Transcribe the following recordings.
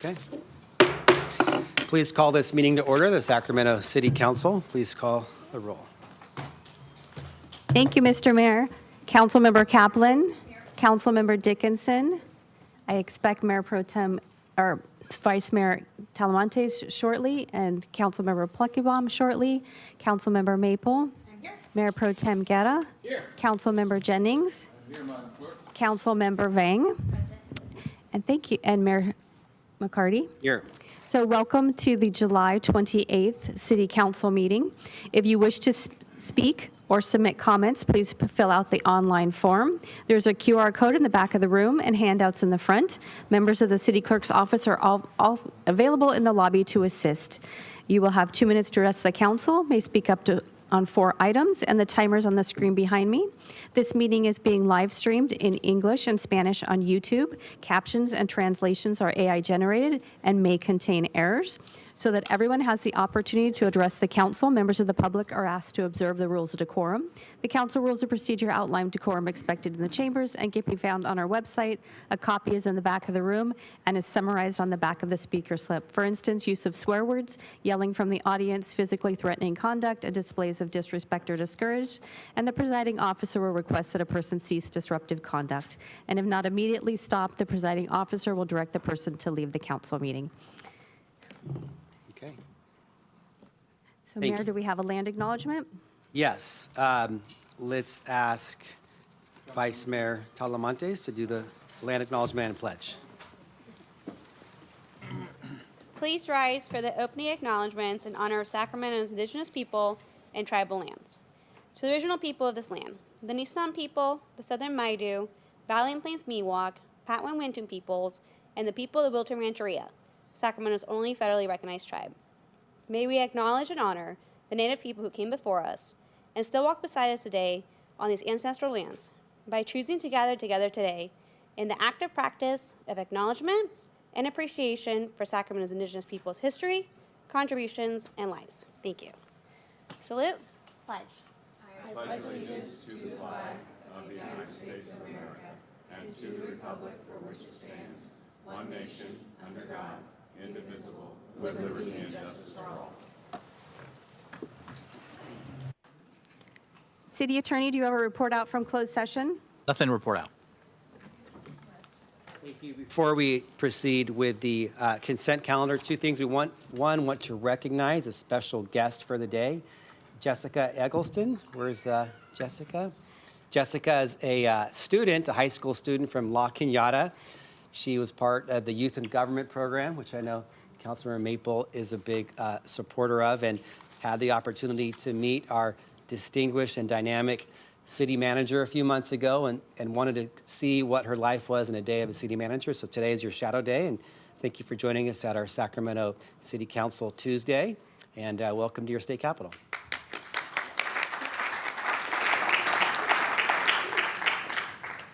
Okay. Please call this meeting to order. The Sacramento City Council, please call the roll. Thank you, Mr. Mayor. Councilmember Kaplan, Councilmember Dickinson. I expect Mayor Pro Tem or Vice Mayor Talamantes shortly, and Councilmember Pluckybaum shortly. Councilmember Maple. Mayor Pro Tem Guerra. Here. Councilmember Jennings. Here, Madam Clerk. Councilmember Vang. And thank you, and Mayor McCarty. Here. So welcome to the July 28th City Council meeting. If you wish to speak or submit comments, please fill out the online form. There's a QR code in the back of the room and handouts in the front. Members of the City Clerk's office are all available in the lobby to assist. You will have 2 minutes to address the council, may speak up to on 4 items, and the timer's on the screen behind me. This meeting is being live streamed in English and Spanish on YouTube. Captions and translations are AI generated and may contain errors. So that everyone has the opportunity to address the council, members of the public are asked to observe the rules of decorum. The council rules of procedure outline decorum expected in the chambers and can be found on our website. A copy is in the back of the room and is summarized on the back of the speaker slip. For instance, use of swear words, yelling from the audience, physically threatening conduct, and displays of disrespect are discouraged. And the presiding officer will request that a person cease disruptive conduct. And if not immediately stopped, the presiding officer will direct the person to leave the council meeting. Okay. So, Mayor, do we have a land acknowledgement? Yes. Let's ask Vice Mayor Talamantes to do the land acknowledgement and pledge. Please rise for the opening acknowledgements in honor of Sacramento's indigenous people and tribal lands. To the original people of this land, the Nisenan people, the Southern Maidu, Valley and Plains Miwok, Patwin Wintun peoples, and the people of the Wilton Rancheria, Sacramento's only federally recognized tribe. May we acknowledge and honor the Native people who came before us and still walk beside us today on these ancestral lands by choosing to gather together today in the active practice of acknowledgement and appreciation for Sacramento's indigenous people's history, contributions, and lives. Thank you. Salute. Pledge. I pledge allegiance to the flag of the United States of America and to the republic for which it stands, one nation, under God, indivisible, with liberty and justice for all. City Attorney, do you have a report out from closed session? Nothing to report out. Thank you. Before we proceed with the consent calendar, 2 things we want. One, want to recognize a special guest for the day, Jessica Eggleston. Where's Jessica? Jessica is a student, a high school student from La Cañada. She was part of the Youth in Government program, which I know Councilmember Maple is a big supporter of, and had the opportunity to meet our distinguished and dynamic city manager a few months ago and wanted to see what her life was in a day of a city manager. So today is your shadow day, and thank you for joining us at our Sacramento City Council Tuesday, and welcome to your state capitol.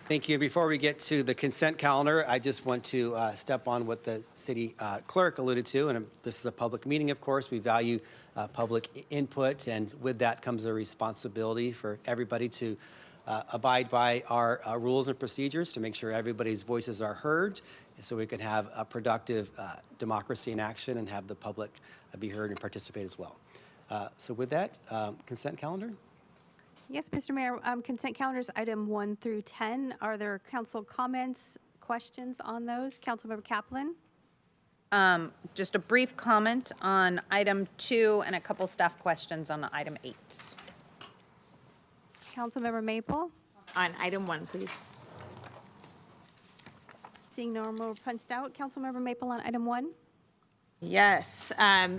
Thank you. Before we get to the consent calendar, I just want to step on what the city clerk alluded to, and this is a public meeting, of course. We value public input, and with that comes a responsibility for everybody to abide by our rules and procedures to make sure everybody's voices are heard, so we can have a productive democracy in action and have the public be heard and participate as well. So with that, consent calendar. Yes, Mr. Mayor. Consent calendars, item 1 through 10. Are there council comments, questions on those? Councilmember Kaplan? Just a brief comment on item 2 and a couple staff questions on item 8. Councilmember Maple? On item 1, please. Seeing no more punched out. Councilmember Maple on item 1. Yes.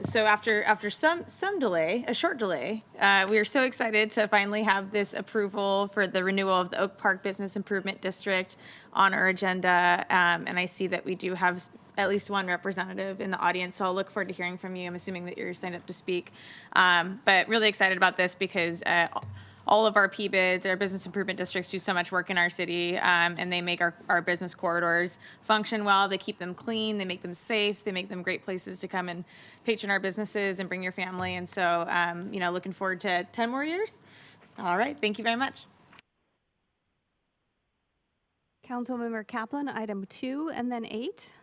So after some delay, a short delay, we are so excited to finally have this approval for the renewal of the Oak Park Business Improvement District on our agenda. And I see that we do have at least one representative in the audience, so I'll look forward to hearing from you. I'm assuming that you're signed up to speak. But really excited about this because all of our PBIDs, our business improvement districts, do so much work in our city, and they make our business corridors function well. They keep them clean, they make them safe, they make them great places to come and patron our businesses and bring your family. And so, looking forward to 10 more years. All right, thank you very much. Councilmember Kaplan, item 2, and then 8.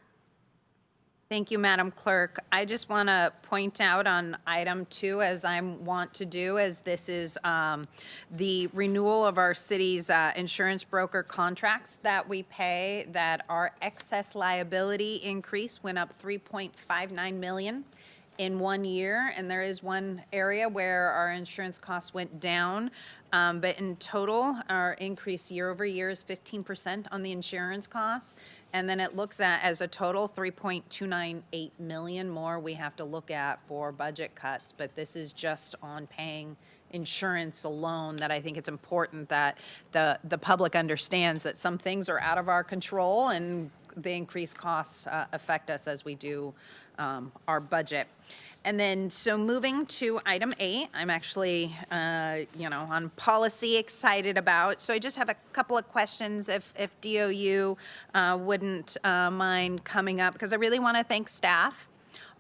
Thank you, Madam Clerk. I just want to point out on item 2, as I want to do, as this is the renewal of our city's insurance broker contracts that we pay, that our excess liability increase went up $3.59 million in 1 year, and there is one area where our insurance costs went down. But in total, our increase year over year is 15% on the insurance costs. And then it looks at, as a total, $3.298 million more we have to look at for budget cuts. But this is just on paying insurance alone, that I think it's important that the public understands that some things are out of our control, and the increased costs affect us as we do our budget. And then, so moving to item 8, I'm actually, on policy excited about. So I just have a couple of questions, if DOU wouldn't mind coming up, because I really want to thank staff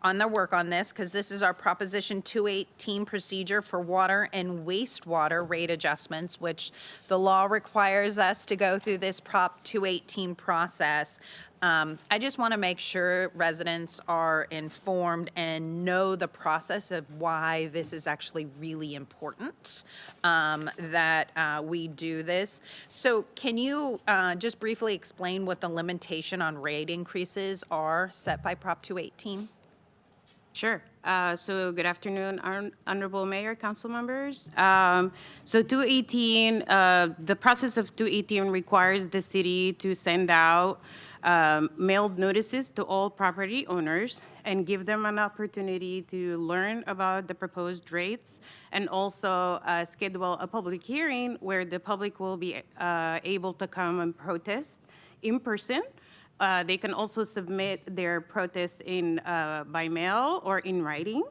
on their work on this, because this is our Proposition 218 procedure for water and wastewater rate adjustments, which the law requires us to go through this Prop 218 process. I just want to make sure residents are informed and know the process of why this is actually really important, that we do this. So can you just briefly explain what the limitation on rate increases are set by Prop 218? Sure. So good afternoon, Honorable Mayor, council members. So 218, the process of 218 requires the city to send out mailed notices to all property owners and give them an opportunity to learn about the proposed rates, and also schedule a public hearing where the public will be able to come and protest in person. They can also submit their protest by mail or in writing,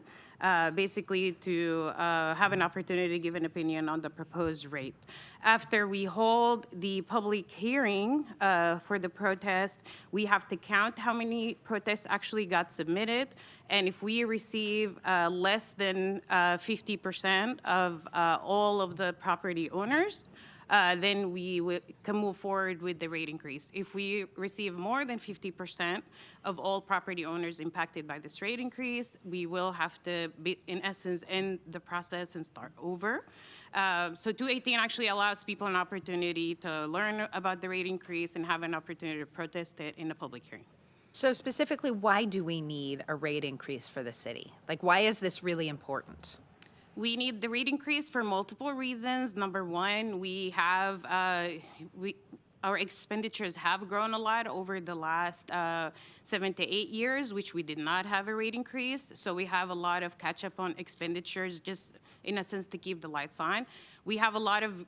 basically to have an opportunity to give an opinion on the proposed rate. After we hold the public hearing for the protest, we have to count how many protests actually got submitted. And if we receive less than 50% of all of the property owners, then we can move forward with the rate increase. If we receive more than 50% of all property owners impacted by this rate increase, we will have to, in essence, end the process and start over. So 218 actually allows people an opportunity to learn about the rate increase and have an opportunity to protest it in a public hearing. So specifically, why do we need a rate increase for the city? Like, why is this really important? We need the rate increase for multiple reasons. Number one, we have our expenditures have grown a lot over the last 7 to 8 years, which we did not have a rate increase. So we have a lot of catch up on expenditures, just in a sense to keep the lights on. We have a lot of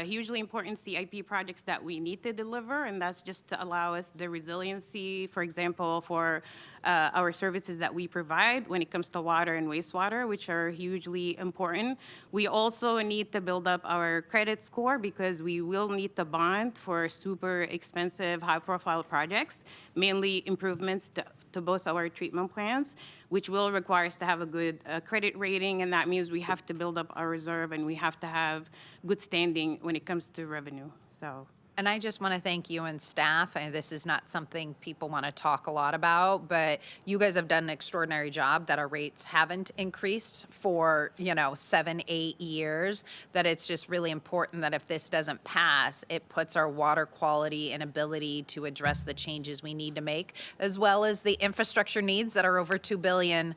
hugely important CIP projects that we need to deliver, and that's just to allow us the resiliency, for example, for our services that we provide when it comes to water and wastewater, which are hugely important. We also need to build up our credit score, because we will need to bond for super expensive, high-profile projects, mainly improvements to both our treatment plants, which will require us to have a good credit rating, and that means we have to build up our reserve and we have to have good standing when it comes to revenue. So. And I just want to thank you and staff, and this is not something people want to talk a lot about, but you guys have done an extraordinary job that our rates haven't increased for, 7, 8 years, that it's just really important that if this doesn't pass, it puts our water quality and ability to address the changes we need to make, as well as the infrastructure needs that are over $2 billion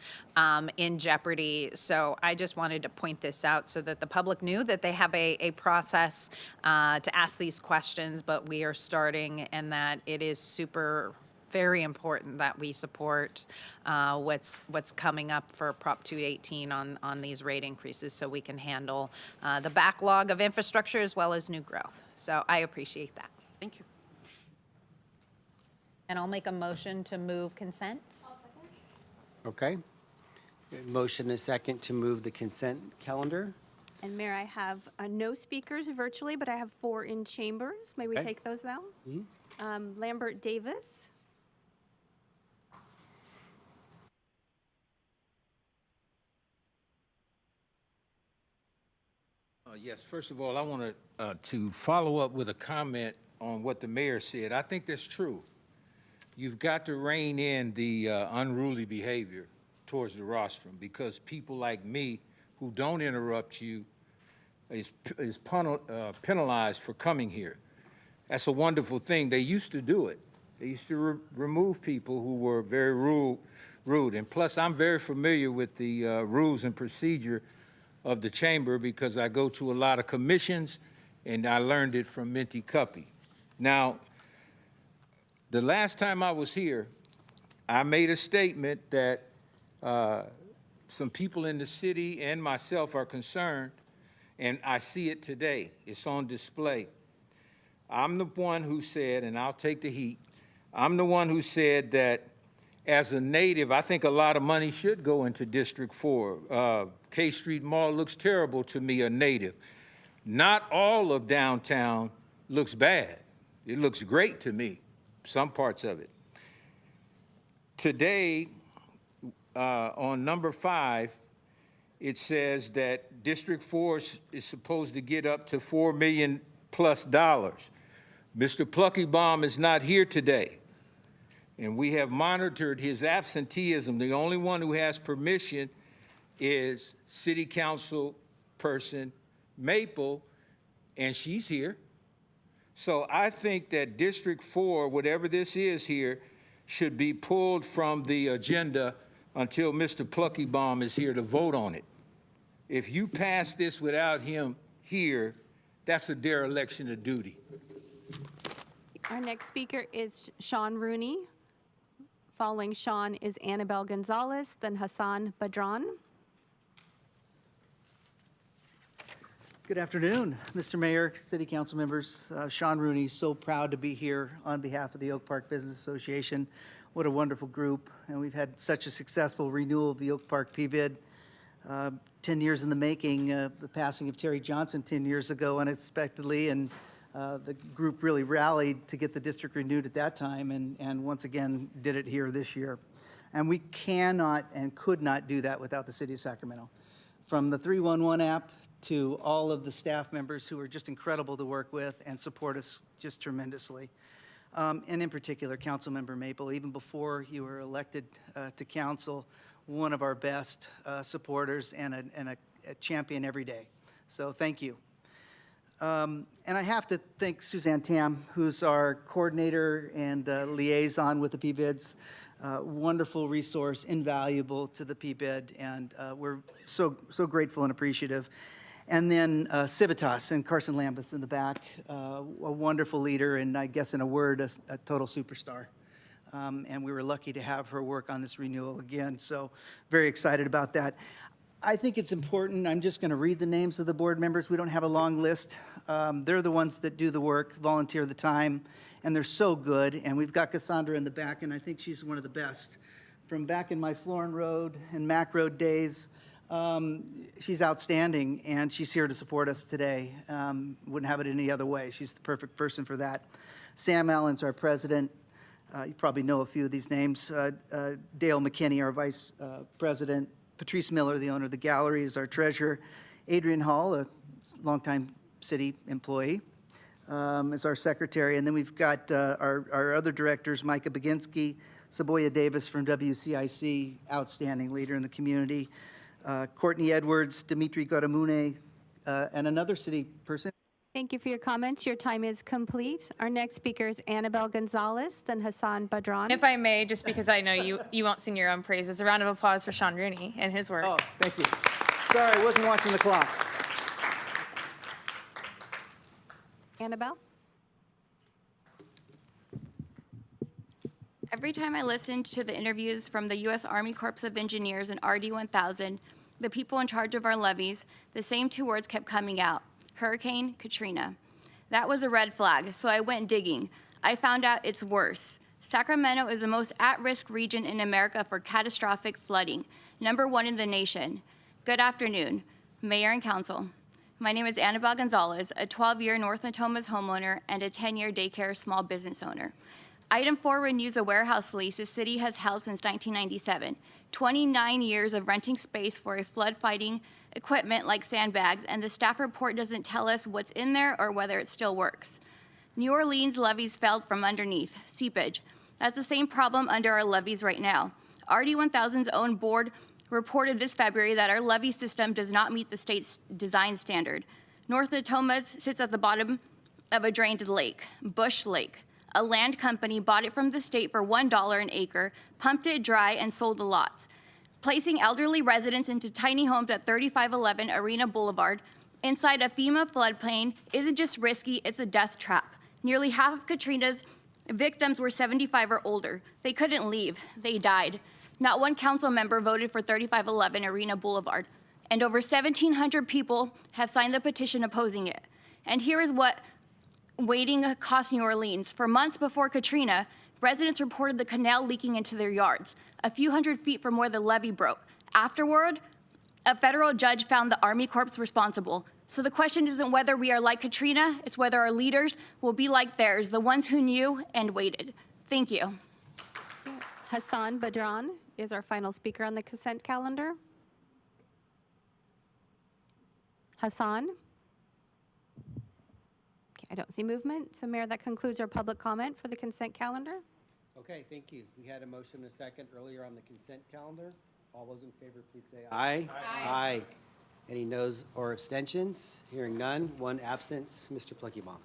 in jeopardy. So I just wanted to point this out so that the public knew that they have a process to ask these questions, but we are starting, and that it is very important that we support what's coming up for Prop 218 on these rate increases, so we can handle the backlog of infrastructure as well as new growth. So I appreciate that. Thank you. And I'll make a motion to move consent. Okay. Motion and second to move the consent calendar. And Mayor, I have no speakers virtually, but I have 4 in chambers. May we Okay. take those now? Lambert Davis. Yes, first of all, I want to follow up with a comment on what the mayor said. I think that's true. you've got to rein in the unruly behavior towards the rostrum, because people like me who don't interrupt you is penalized for coming here. That's a wonderful thing. They used to do it. They used to remove people who were very rude. And plus, I'm very familiar with the rules and procedure of the chamber because I go to a lot of commissions, and I learned it from Minty Cuppy. Now, the last time I was here, I made a statement that some people in the city and myself are concerned, and I see it today. It's on display. I'm the one who said, and I'll take the heat, I'm the one who said that as a native, I think a lot of money should go into District 4. K Street Mall looks terrible to me, a native. Not all of downtown looks bad. It looks great to me, some parts of it. Today, on number 5, it says that District 4 is supposed to get up to $4 million plus. Mr. Pluckybaum is not here today, and we have monitored his absenteeism. The only one who has permission is City Council person Maple, and she's here. So I think that District 4, whatever this is here, should be pulled from the agenda until Mr. Pluckybaum is here to vote on it. If you pass this without him here, that's a dereliction of duty. Our next speaker is Sean Rooney. Following Sean is Annabelle Gonzalez, then Hassan Badran. Good afternoon, Mr. Mayor, City Council members. Sean Rooney, so proud to be here on behalf of the Oak Park Business Association. What a wonderful group, and we've had such a successful renewal of the Oak Park PBID. 10 years in the making, the passing of Terry Johnson 10 years ago unexpectedly, and the group really rallied to get the district renewed at that time, and once again did it here this year. And we cannot and could not do that without the City of Sacramento. From the 311 app to all of the staff members who are just incredible to work with and support us just tremendously. And in particular, Councilmember Maple, even before you were elected to council, one of our best supporters and a champion every day. So thank you. And I have to thank Suzanne Tam, who's our coordinator and liaison with the PBIDs. Wonderful resource, invaluable to the PBID, and we're so grateful and appreciative. And then Civitas and Carson Lambeth in the back, a wonderful leader, and I guess in a word, a total superstar. And we were lucky to have her work on this renewal again, so very excited about that. I think it's important, I'm just going to read the names of the board members. We don't have a long list. They're the ones that do the work, volunteer the time, and they're so good. And we've got Cassandra in the back, and I think she's one of the best. From back in my Florin Road and Mac Road days, she's outstanding, and she's here to support us today. Wouldn't have it any other way. She's the perfect person for that. Sam Allen's our president. You probably know a few of these names. Dale McKinney, our vice president. Patrice Miller, the owner of the gallery, is our treasurer. Adrian Hall, a longtime city employee, is our secretary. And then we've got our other directors, Micah Baginski, Saboya Davis from WCIC, outstanding leader in the community. Courtney Edwards, Dimitri Godamune, and another city person. Thank you for your comments. Your time is complete. Our next speaker is Annabelle Gonzalez, then Hassan Badran. If I may, just because I know you won't sing your own praises, a round of applause for Sean Rooney and his work. Oh, thank you. Sorry, I wasn't watching the clock. Annabelle? Every time I listened to the interviews from the U.S. Army Corps of Engineers and RD-1000, the people in charge of our levees, the same two words kept coming out: Hurricane Katrina. That was a red flag, so I went digging. I found out it's worse. Sacramento is the most at-risk region in America for catastrophic flooding, #1 in the nation. Good afternoon, Mayor and Council. My name is Annabelle Gonzalez, a 12-year North Natomas homeowner and a 10-year daycare small business owner. Item 4 renews a warehouse lease the city has held since 1997. 29 years of renting space for a flood-fighting equipment like sandbags, and the staff report doesn't tell us what's in there or whether it still works. New Orleans levees failed from underneath, seepage. That's the same problem under our levies right now. RD 1000's own board reported this February that our levy system does not meet the state's design standard. North Natoma sits at the bottom of a drained lake, Bush Lake. A land company bought it from the state for $1 an acre, pumped it dry, and sold the lots, placing elderly residents into tiny homes at 3511 Arena Boulevard inside a FEMA floodplain isn't just risky, it's a death trap. Nearly half of Katrina's victims were 75 or older. They couldn't leave, they died. Not one council member voted for 3511 Arena Boulevard, and over 1,700 people have signed the petition opposing it. And here is what waiting cost New Orleans. For months before Katrina, residents reported the canal leaking into their yards, a few hundred feet from where the levee broke. Afterward, a federal judge found the Army Corps responsible. So the question isn't whether we are like Katrina, it's whether our leaders will be like theirs, the ones who knew and waited. Thank you. Hassan Badran is our final speaker on the consent calendar. Hassan? Okay, I don't see movement. So Mayor, that concludes our public comment for the consent calendar. Okay, thank you. We had a motion and a second earlier on the consent calendar. All those in favor, please say aye. Aye. Any noes or abstentions? Hearing none, one absence. Mr. Pluckybaum.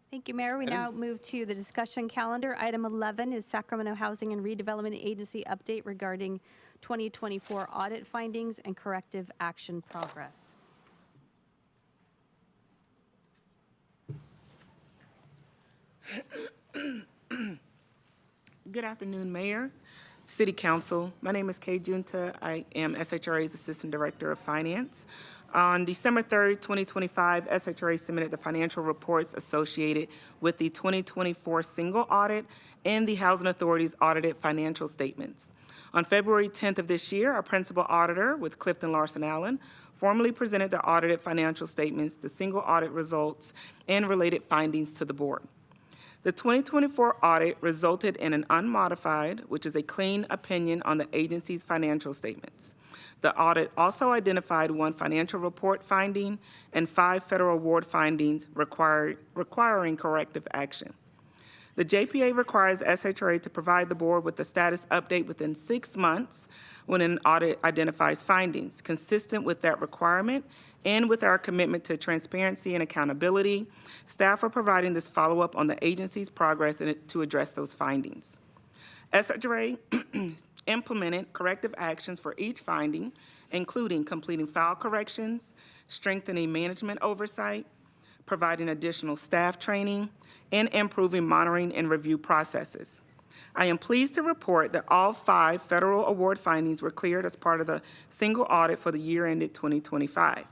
Thank you, Mayor. We now move to the discussion calendar. Item 11 is Sacramento Housing and Redevelopment Agency update regarding 2024 audit findings and corrective action progress. Good afternoon, Mayor, City Council. My name is Kay Junta. I am SHRA's Assistant Director of Finance. On December 3rd, 2025, SHRA submitted the financial reports associated with the 2024 single audit and the Housing Authority's audited financial statements. On February 10th of this year, our principal auditor with Clifton Larson Allen formally presented the audited financial statements, the single audit results, and related findings to the board. The 2024 audit resulted in an unmodified, which is a clean opinion on the agency's financial statements. The audit also identified one financial report finding and 5 federal award findings requiring corrective action. The JPA requires SHRA to provide the board with a status update within 6 months when an audit identifies findings. Consistent with that requirement and with our commitment to transparency and accountability, staff are providing this follow-up on the agency's progress to address those findings. SHRA implemented corrective actions for each finding, including completing file corrections, strengthening management oversight, providing additional staff training, and improving monitoring and review processes. I am pleased to report that all 5 federal award findings were cleared as part of the single audit for the year ended 2025.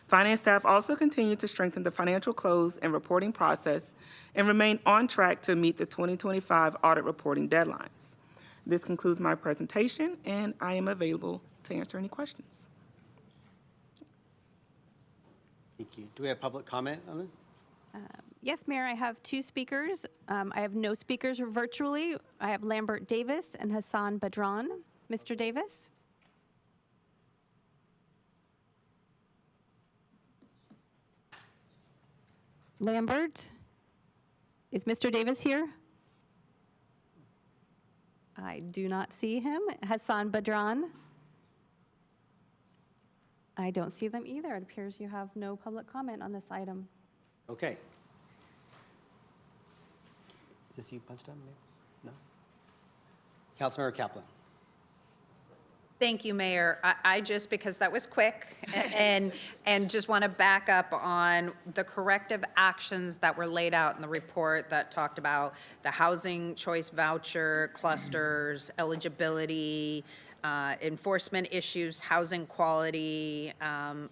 Finance staff also continue to strengthen the financial close and reporting process and remain on track to meet the 2025 audit reporting deadlines. This concludes my presentation, and I am available to answer any questions. Thank you. Do we have public comment on this? Yes, Mayor, I have 2 speakers. I have no speakers virtually. I have Lambert Davis and Hassan Badran. Mr. Davis? Lambert? Is Mr. Davis here? I do not see him. Hassan Badran? I don't see them either. It appears you have no public comment on this item. Okay. Is this you punched on? No? Councilmember Kaplan. Thank you, Mayor. I just, because that was quick, and just want to back up on the corrective actions that were laid out in the report that talked about the housing choice voucher, clusters, eligibility, enforcement issues, housing quality,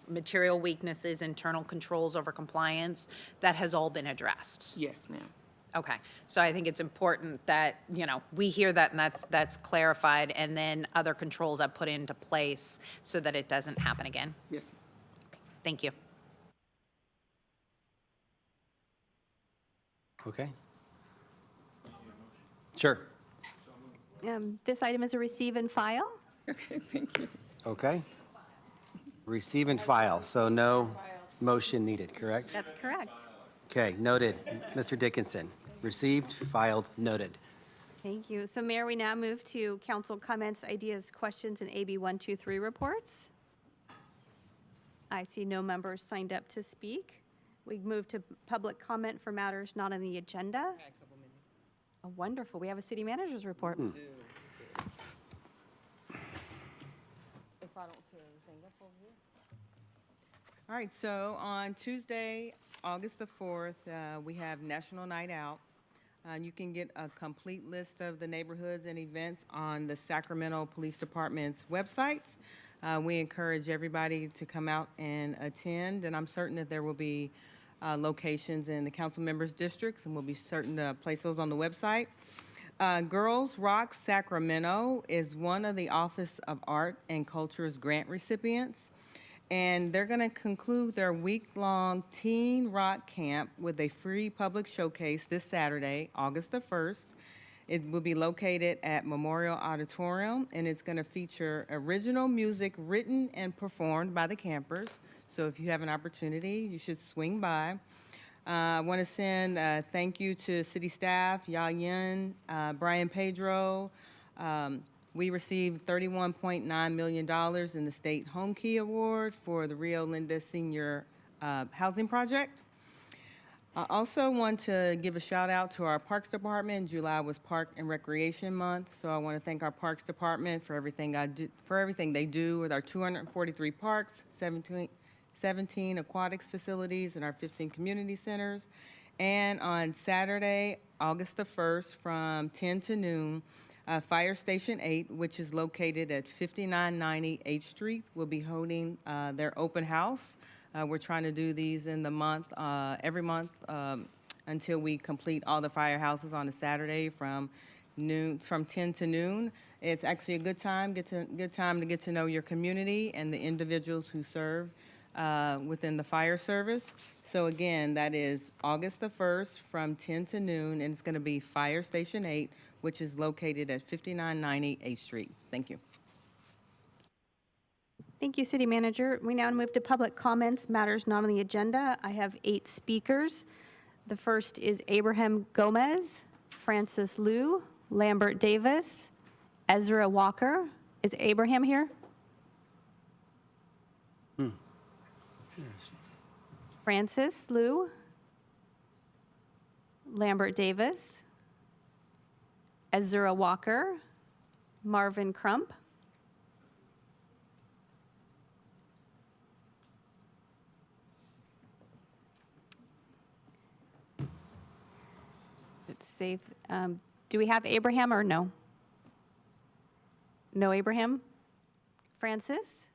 material weaknesses, internal controls over compliance. That has all been addressed. Yes, ma'am. Okay, so I think it's important that, we hear that and that's clarified, and then other controls are put into place so that it doesn't happen again. Yes. Okay, thank you. Okay. Sure. This item is a receive and file. Okay, thank you. Okay. Receive and file, so no motion needed, correct? That's correct. Okay, noted. Mr. Dickinson. Received, filed, noted. Thank you. So Mayor, we now move to council comments, ideas, questions, and AB 123 reports. I see no members signed up to speak. We move to public comment for matters not on the agenda. Oh, wonderful. We have a city manager's report. If I don't tear anything up over here. All right, so on Tuesday, August the 4th, we have National Night Out. You can get a complete list of the neighborhoods and events on the Sacramento Police Department's websites. We encourage everybody to come out and attend, and I'm certain that there will be locations in the council members' districts, and we'll be certain to place those on the website. Girls Rock Sacramento is one of the Office of Art and Culture's grant recipients, and they're going to conclude their week-long teen rock camp with a free public showcase this Saturday, August the 1st. It will be located at Memorial Auditorium, and it's going to feature original music written and performed by the campers. So if you have an opportunity, you should swing by. I want to send a thank you to city staff, Ya Yin, Brian Pedro. We received $31.9 million in the State Home Key Award for the Rio Linda Senior Housing Project. I also want to give a shout out to our Parks Department. July was Park and Recreation Month, so I want to thank our Parks Department for everything they do with our 243 parks, 17 aquatics facilities, and our 15 community centers. And on Saturday, August the 1st, from 10 to noon, Fire Station 8, which is located at 5990 H Street, will be holding their open house. We're trying to do these in the month, every month, until we complete all the firehouses on a Saturday from 10 to noon. It's actually a good time, good time to get to know your community and the individuals who serve within the fire service. So again, that is August the 1st from 10 to noon, and it's going to be Fire Station 8, which is located at 5990 8th Street. Thank you. Thank you, City Manager. We now move to public comments, matters not on the agenda. I have 8 speakers. The first is Abraham Gomez, Francis Liu, Lambert Davis, Ezra Walker. Is Abraham here? Francis Liu, Lambert Davis, Ezra Walker, Marvin Crump, let's see. Do we have Abraham or no? No Abraham? Francis?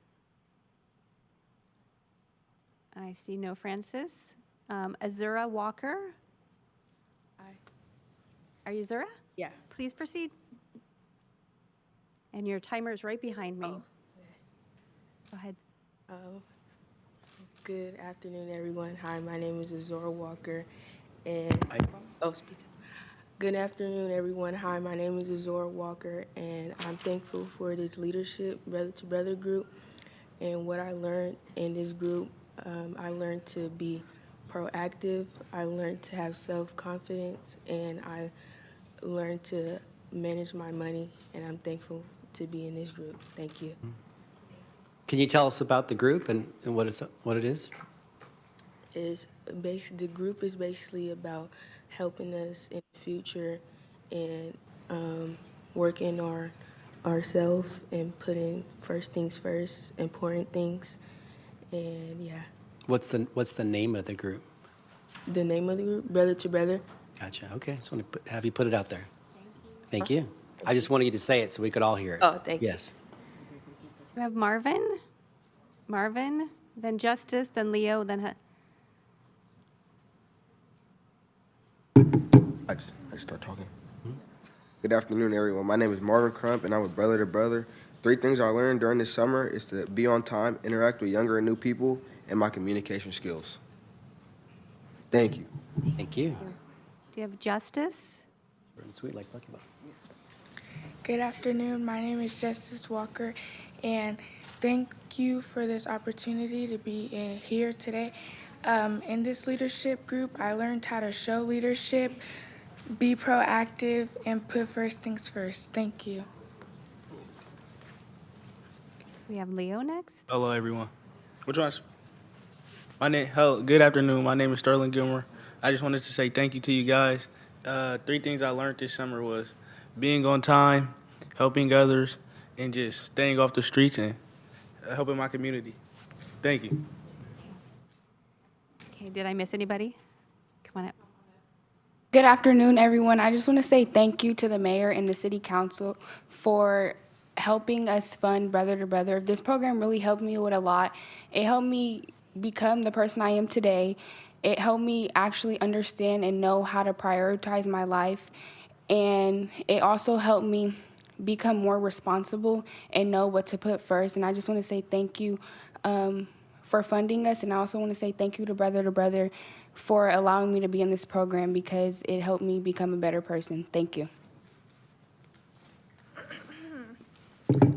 I see no Francis. Azura Walker? Aye. Are you Zura? Yeah. Please proceed. And your timer is right behind me. Oh. Go ahead. Good afternoon, everyone. Hi, my name is Azora Walker, and speak. Good afternoon, everyone. Hi, my name is Azora Walker, and I'm thankful for this leadership, brother to brother group, and what I learned in this group. I learned to be proactive. I learned to have self-confidence, and I learned to manage my money, and I'm thankful to be in this group. Thank you. Can you tell us about the group and what it is? The group is basically about helping us in the future and working ourselves and putting first things first, important things, and yeah. What's the name of the group? The name of the group, Brother to Brother. Gotcha. Okay, just want to have you put it out there. Thank you. I just wanted you to say it so we could all hear it. Oh, thank you. Yes. We have Marvin, then Justice, then Leo, then I start talking. Good afternoon, everyone. My name is Marvin Crump, and I'm with Brother to Brother. 3 things I learned during this summer is to be on time, interact with younger and new people, and my communication skills. Thank you. Thank you. Do you have Justice? Short and sweet like Lucky Ball. Good afternoon. My name is Justice Walker, and thank you for this opportunity to be here today. In this leadership group, I learned how to show leadership, be proactive, and put first things first. Thank you. We have Leo next. Hello, everyone. Which one? Hello, good afternoon. My name is Sterling Gilmore. I just wanted to say thank you to you guys. 3 things I learned this summer was being on time, helping others, and just staying off the streets and helping my community. Thank you. Okay, did I miss anybody? Come on up. Good afternoon, everyone. I just want to say thank you to the mayor and the city council for helping us fund Brother to Brother. This program really helped me with a lot. It helped me become the person I am today. It helped me actually understand and know how to prioritize my life. And it also helped me become more responsible and know what to put first. And I just want to say thank you for funding us. And I also want to say thank you to Brother for allowing me to be in this program because it helped me become a better person. Thank you.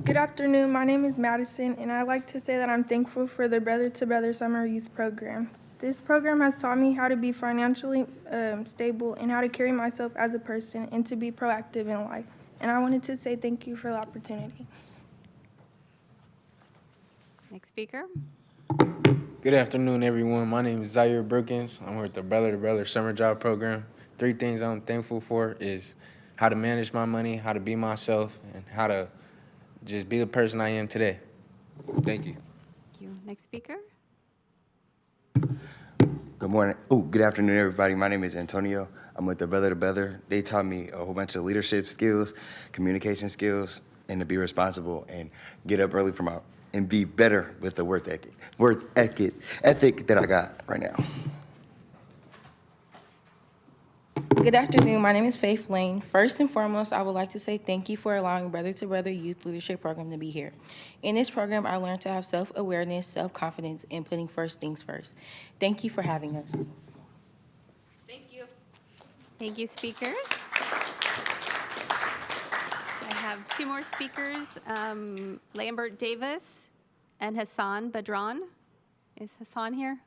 Good afternoon. My name is Madison, and I'd like to say that I'm thankful for the Brother to Brother Summer Youth Program. This program has taught me how to be financially stable and how to carry myself as a person and to be proactive in life. And I wanted to say thank you for the opportunity. Next speaker. Good afternoon, everyone. My name is Zaire Brookins. I'm with the Brother to Brother Summer Job Program. 3 things I'm thankful for is how to manage my money, how to be myself, and how to just be the person I am today. Thank you. Thank you. Next speaker. Good morning. Good afternoon, everybody. My name is Antonio. I'm with the Brother to Brother. They taught me a whole bunch of leadership skills, communication skills, and to be responsible and get up early and be better with the work ethic that I got right now. Good afternoon. My name is Faith Lane. First and foremost, I would like to say thank you for allowing Brother to Brother Youth Leadership Program to be here. In this program, I learned to have self-awareness, self-confidence, and putting first things first. Thank you for having us. Thank you. Thank you, speakers. I have 2 more speakers, Lambert Davis and Hassan Badran. Is Hassan here?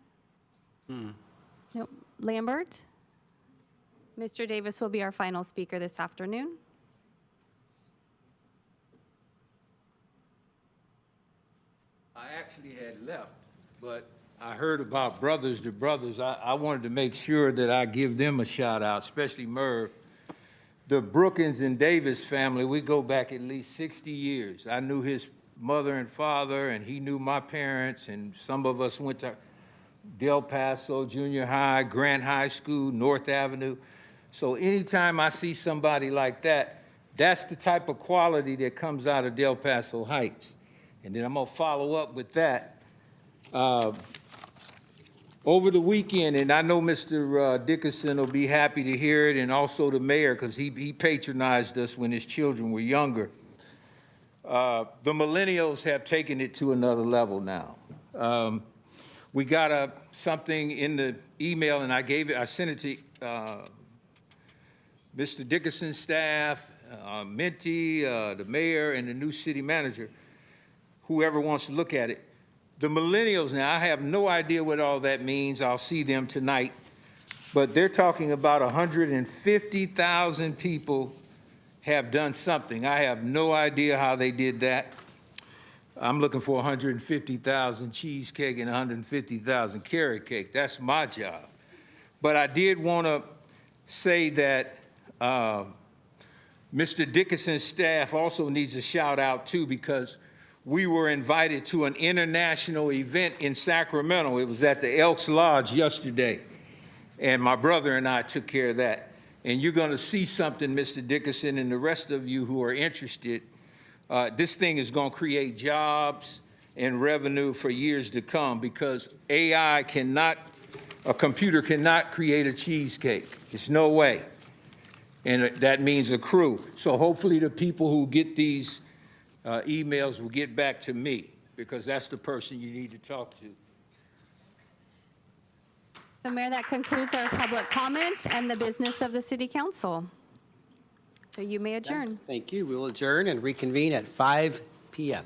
No, Lambert? Mr. Davis will be our final speaker this afternoon. I actually had left, but I heard about Brothers to Brothers. I wanted to make sure that I give them a shout out, especially Merv. The Brookins and Davis family, we go back at least 60 years. I knew his mother and father, and he knew my parents, and some of us went to Del Paso Junior High, Grant High School, North Avenue. So anytime I see somebody like that, that's the type of quality that comes out of Del Paso Heights. And then I'm gonna follow up with that. Over the weekend, and I know Mr. Dickerson will be happy to hear it, and also the mayor, because he patronized us when his children were younger. The millennials have taken it to another level now. We got something in the email, and I sent it to Mr. Dickerson's staff, Minty, the mayor, and the new city manager, whoever wants to look at it. The millennials now, I have no idea what all that means. I'll see them tonight. But they're talking about 150,000 people have done something. I have no idea how they did that. I'm looking for 150,000 cheesecake and 150,000 carrot cake. That's my job. But I did want to say that Mr. Dickerson's staff also needs a shout out too, because we were invited to an international event in Sacramento. It was at the Elks Lodge yesterday, and my brother and I took care of that. And you're going to see something, Mr. Dickerson, and the rest of you who are interested. This thing is going to create jobs and revenue for years to come, because a computer cannot create a cheesecake. There's no way. And that means a crew. So hopefully the people who get these emails will get back to me, because that's the person you need to talk to. So, Mayor, that concludes our public comments and the business of the City Council. So you may adjourn. Thank you. We will adjourn and reconvene at 5 p.m.